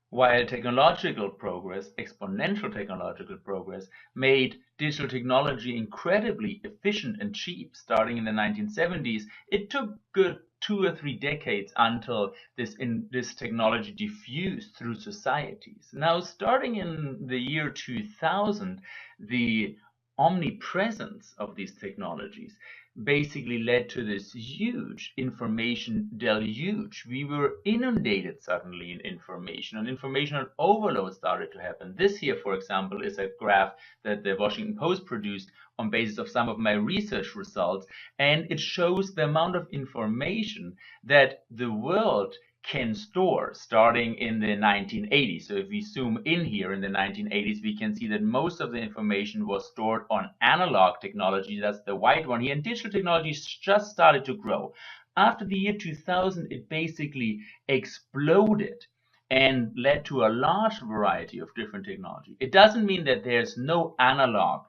While technological progress, exponential technological progress, made digital technology incredibly efficient and cheap starting in the 1970s, it took good 2 or 3 decades until this technology diffused through societies. Now, starting in the year 2000, the omnipresence of these technologies basically led to this huge information deluge. We were inundated suddenly in information, and informational overload started to happen. This here, for example, is a graph that the Washington Post produced on basis of some of my research results, and it shows the amount of information that the world can store starting in the 1980s. So if we zoom in here in the 1980s, we can see that most of the information was stored on analog technology. That's the white one here. And digital technology just started to grow. After the year 2000, it basically exploded and led to a large variety of different technology. It doesn't mean that there's no analog,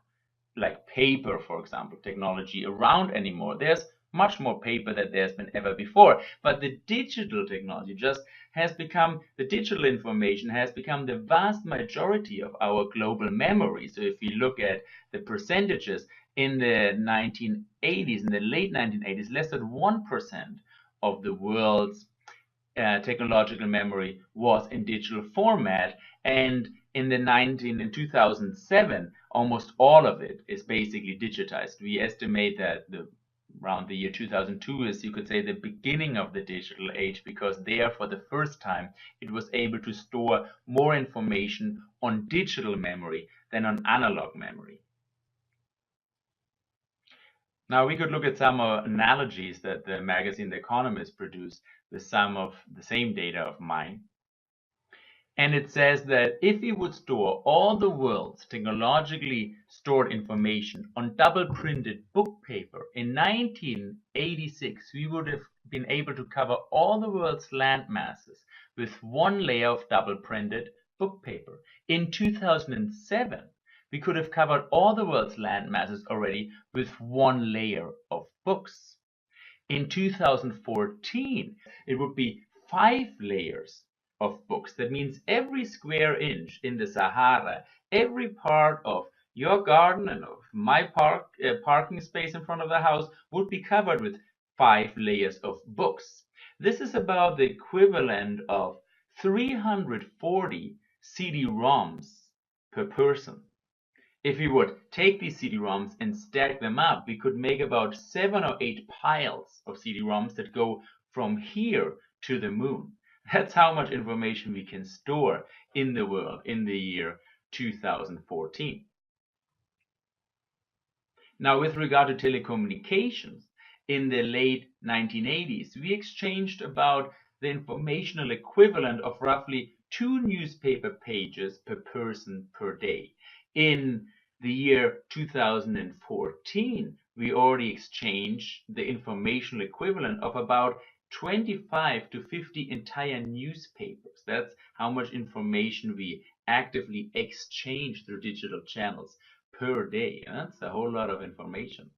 like paper, for example, technology around anymore. There's much more paper than there's been ever before. But the digital technology just has become, the digital information has become the vast majority of our global memory. So if you look at the percentages in the 1980s, in the late 1980s, less than 1% of the world's technological memory was in digital format, and in 2007, almost all of it is basically digitized. We estimate that around the year 2002 is, you could say, the beginning of the digital age, because there, for the first time, it was able to store more information on digital memory than on analog memory. Now, we could look at some analogies that the magazine The Economist produced with some of the same data of mine. And it says that if we would store all the world's technologically stored information on double printed book paper in 1986, we would have been able to cover all the world's land masses with one layer of double printed book paper. In 2007, we could have covered all the world's land masses already with one layer of books. In 2014, it would be 5 layers of books. That means every square inch in the Sahara, every part of your garden and of my parking space in front of the house would be covered with 5 layers of books. This is about the equivalent of 340 CD-ROMs per person. If we would take these CD-ROMs and stack them up, we could make about 7 or 8 piles of CD-ROMs that go from here to the moon. That's how much information we can store in the world in the year 2014. Now, with regard to telecommunications, in the late 1980s, we exchanged about the informational equivalent of roughly 2 newspaper pages per person per day. In the year 2014, we already exchanged the informational equivalent of about 25 to 50 entire newspapers. That's how much information we actively exchange through digital channels per day. That's a whole lot of information.